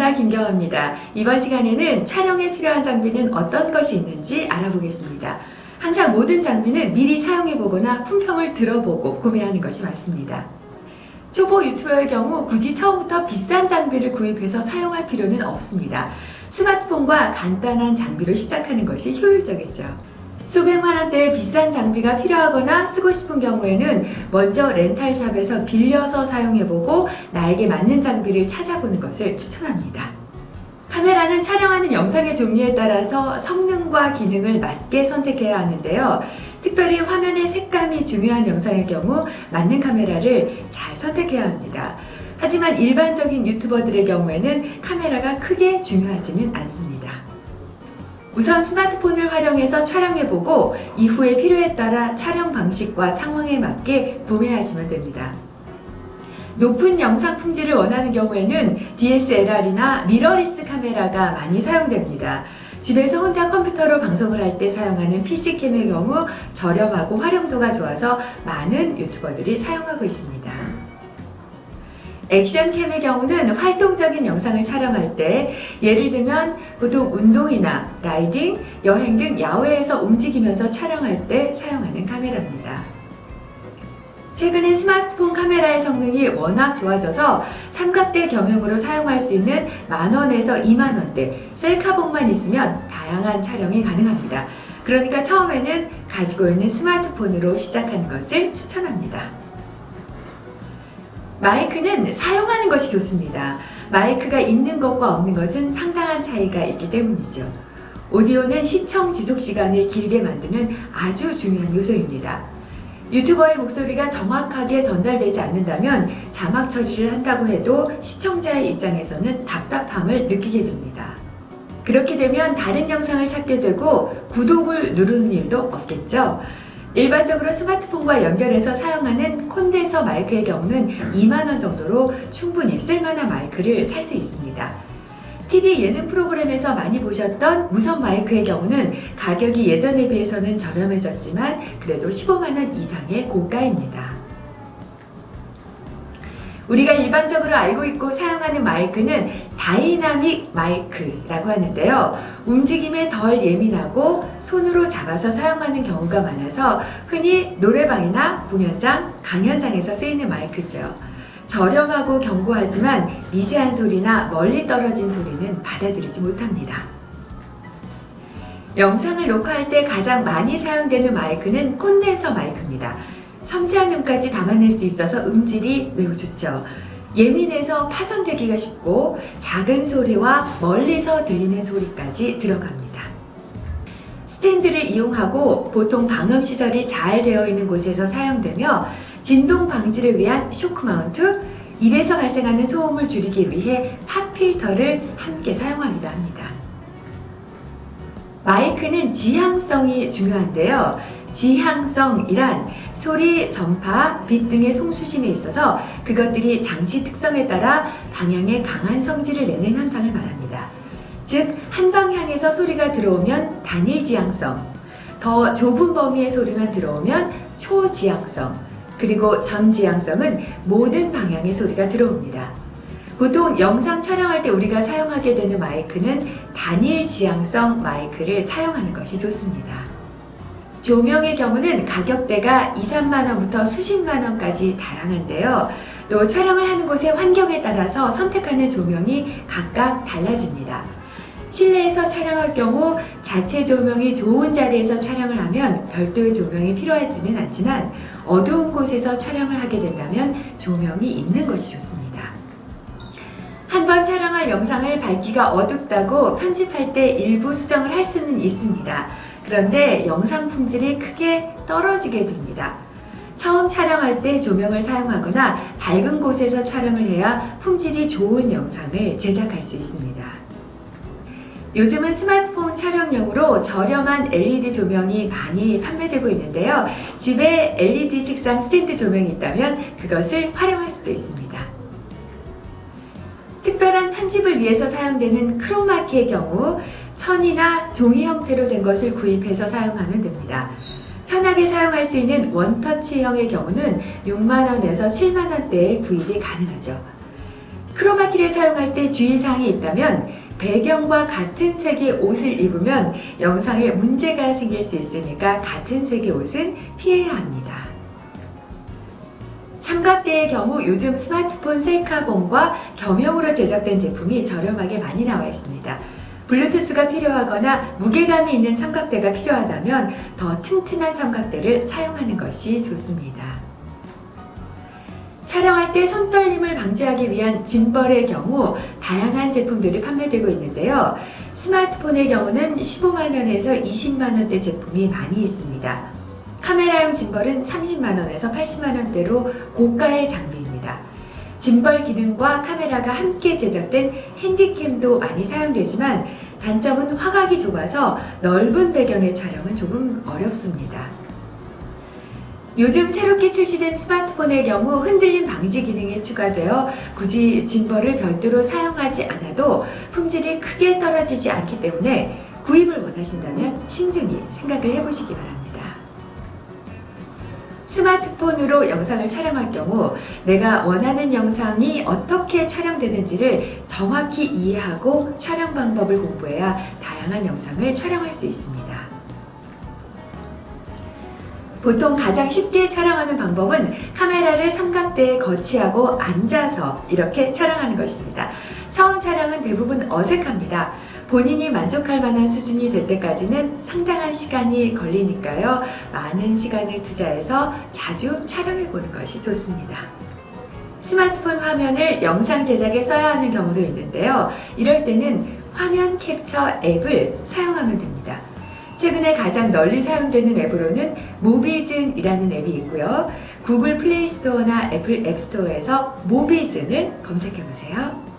강사 김경아입니다. 이번 시간에는 촬영에 필요한 장비는 어떤 것이 있는지 알아보겠습니다. 항상 모든 장비는 미리 사용해보거나 품평을 들어보고 구매하는 것이 맞습니다. 초보 유튜버의 경우 굳이 처음부터 비싼 장비를 구입해서 사용할 필요는 없습니다. 스마트폰과 간단한 장비로 시작하는 것이 효율적이죠. 수백만 원대의 비싼 장비가 필요하거나 쓰고 싶은 경우에는 먼저 렌탈샵에서 빌려서 사용해보고 나에게 맞는 장비를 찾아보는 것을 추천합니다. 카메라는 촬영하는 영상의 종류에 따라서 성능과 기능을 맞게 선택해야 하는데요. 특별히 화면의 색감이 중요한 영상의 경우 맞는 카메라를 잘 선택해야 합니다. 하지만 일반적인 유튜버들의 경우에는 카메라가 크게 중요하지는 않습니다. 우선 스마트폰을 활용해서 촬영해보고 이후에 필요에 따라 촬영 방식과 상황에 맞게 구매하시면 됩니다. 높은 영상 품질을 원하는 경우에는 DSLR이나 미러리스 카메라가 많이 사용됩니다. 집에서 혼자 컴퓨터로 방송을 할 때 사용하는 PC캠의 경우 저렴하고 활용도가 좋아서 많은 유튜버들이 사용하고 있습니다. 액션캠의 경우는 활동적인 영상을 촬영할 때, 예를 들면 보통 운동이나 라이딩, 여행 등 야외에서 움직이면서 촬영할 때 사용하는 카메라입니다. 최근엔 스마트폰 카메라의 성능이 워낙 좋아져서 삼각대 겸용으로 사용할 수 있는 만원에서 2만원대 셀카봉만 있으면 다양한 촬영이 가능합니다. 그러니까 처음에는 가지고 있는 스마트폰으로 시작하는 것을 추천합니다. 마이크는 사용하는 것이 좋습니다. 마이크가 있는 것과 없는 것은 상당한 차이가 있기 때문이죠. 오디오는 시청 지속 시간을 길게 만드는 아주 중요한 요소입니다. 유튜버의 목소리가 정확하게 전달되지 않는다면 자막 처리를 한다고 해도 시청자의 입장에서는 답답함을 느끼게 됩니다. 그렇게 되면 다른 영상을 찾게 되고 구독을 누르는 일도 없겠죠. 일반적으로 스마트폰과 연결해서 사용하는 콘덴서 마이크의 경우는 2만원 정도로 충분히 쓸만한 마이크를 살 수 있습니다. TV 예능 프로그램에서 많이 보셨던 무선 마이크의 경우는 가격이 예전에 비해서는 저렴해졌지만 그래도 15만원 이상의 고가입니다. 우리가 일반적으로 알고 있고 사용하는 마이크는 다이나믹 마이크라고 하는데요. 움직임에 덜 예민하고 손으로 잡아서 사용하는 경우가 많아서 흔히 노래방이나 공연장, 강연장에서 쓰이는 마이크죠. 저렴하고 견고하지만 미세한 소리나 멀리 떨어진 소리는 받아들이지 못합니다. 영상을 녹화할 때 가장 많이 사용되는 마이크는 콘덴서 마이크입니다. 섬세한 음까지 담아낼 수 있어서 음질이 매우 좋죠. 예민해서 파손되기가 쉽고 작은 소리와 멀리서 들리는 소리까지 들어갑니다. 스탠드를 이용하고 보통 방음시설이 잘 되어 있는 곳에서 사용되며 진동 방지를 위한 쇼크 마운트, 입에서 발생하는 소음을 줄이기 위해 팝 필터를 함께 사용하기도 합니다. 마이크는 지향성이 중요한데요. 지향성이란 소리, 전파, 빛 등의 송수신에 있어서 그것들이 장치 특성에 따라 방향에 강한 성질을 내는 현상을 말합니다. 즉, 한 방향에서 소리가 들어오면 단일 지향성, 더 좁은 범위의 소리만 들어오면 초지향성, 그리고 전지향성은 모든 방향의 소리가 들어옵니다. 보통 영상 촬영할 때 우리가 사용하게 되는 마이크는 단일 지향성 마이크를 사용하는 것이 좋습니다. 조명의 경우는 가격대가 2, 3만원부터 수십만원까지 다양한데요. 또 촬영을 하는 곳의 환경에 따라서 선택하는 조명이 각각 달라집니다. 실내에서 촬영할 경우 자체 조명이 좋은 자리에서 촬영을 하면 별도의 조명이 필요하지는 않지만 어두운 곳에서 촬영을 하게 된다면 조명이 있는 것이 좋습니다. 한번 촬영할 영상을 밝기가 어둡다고 편집할 때 일부 수정을 할 수는 있습니다. 그런데 영상 품질이 크게 떨어지게 됩니다. 처음 촬영할 때 조명을 사용하거나 밝은 곳에서 촬영을 해야 품질이 좋은 영상을 제작할 수 있습니다. 요즘은 스마트폰 촬영용으로 저렴한 LED 조명이 많이 판매되고 있는데요. 집에 LED 책상 스탠드 조명이 있다면 그것을 활용할 수도 있습니다. 특별한 편집을 위해서 사용되는 크로마키의 경우 천이나 종이 형태로 된 것을 구입해서 사용하면 됩니다. 편하게 사용할 수 있는 원터치형의 경우는 6만원에서 7만원대에 구입이 가능하죠. 크로마키를 사용할 때 주의사항이 있다면 배경과 같은 색의 옷을 입으면 영상에 문제가 생길 수 있으니까 같은 색의 옷은 피해야 합니다. 삼각대의 경우 요즘 스마트폰 셀카봉과 겸용으로 제작된 제품이 저렴하게 많이 나와 있습니다. 블루투스가 필요하거나 무게감이 있는 삼각대가 필요하다면 더 튼튼한 삼각대를 사용하는 것이 좋습니다. 촬영할 때 손떨림을 방지하기 위한 짐벌의 경우 다양한 제품들이 판매되고 있는데요. 스마트폰의 경우는 15만원에서 20만원대 제품이 많이 있습니다. 카메라용 짐벌은 30만원에서 80만원대로 고가의 장비입니다. 짐벌 기능과 카메라가 함께 제작된 핸디캠도 많이 사용되지만 단점은 화각이 좁아서 넓은 배경의 촬영은 조금 어렵습니다. 요즘 새롭게 출시된 스마트폰의 경우 흔들림 방지 기능이 추가되어 굳이 짐벌을 별도로 사용하지 않아도 품질이 크게 떨어지지 않기 때문에 구입을 원하신다면 신중히 생각을 해보시기 바랍니다. 스마트폰으로 영상을 촬영할 경우 내가 원하는 영상이 어떻게 촬영되는지를 정확히 이해하고 촬영 방법을 공부해야 다양한 영상을 촬영할 수 있습니다. 보통 가장 쉽게 촬영하는 방법은 카메라를 삼각대에 거치하고 앉아서 이렇게 촬영하는 것입니다. 처음 촬영은 대부분 어색합니다. 본인이 만족할 만한 수준이 될 때까지는 상당한 시간이 걸리니까요. 많은 시간을 투자해서 자주 촬영해 보는 것이 좋습니다. 스마트폰 화면을 영상 제작에 써야 하는 경우도 있는데요. 이럴 때는 화면 캡처 앱을 사용하면 됩니다. 최근에 가장 널리 사용되는 앱으로는 모비즌이라는 앱이 있고요. 구글 플레이 스토어나 애플 앱 스토어에서 모비즌을 검색해 보세요.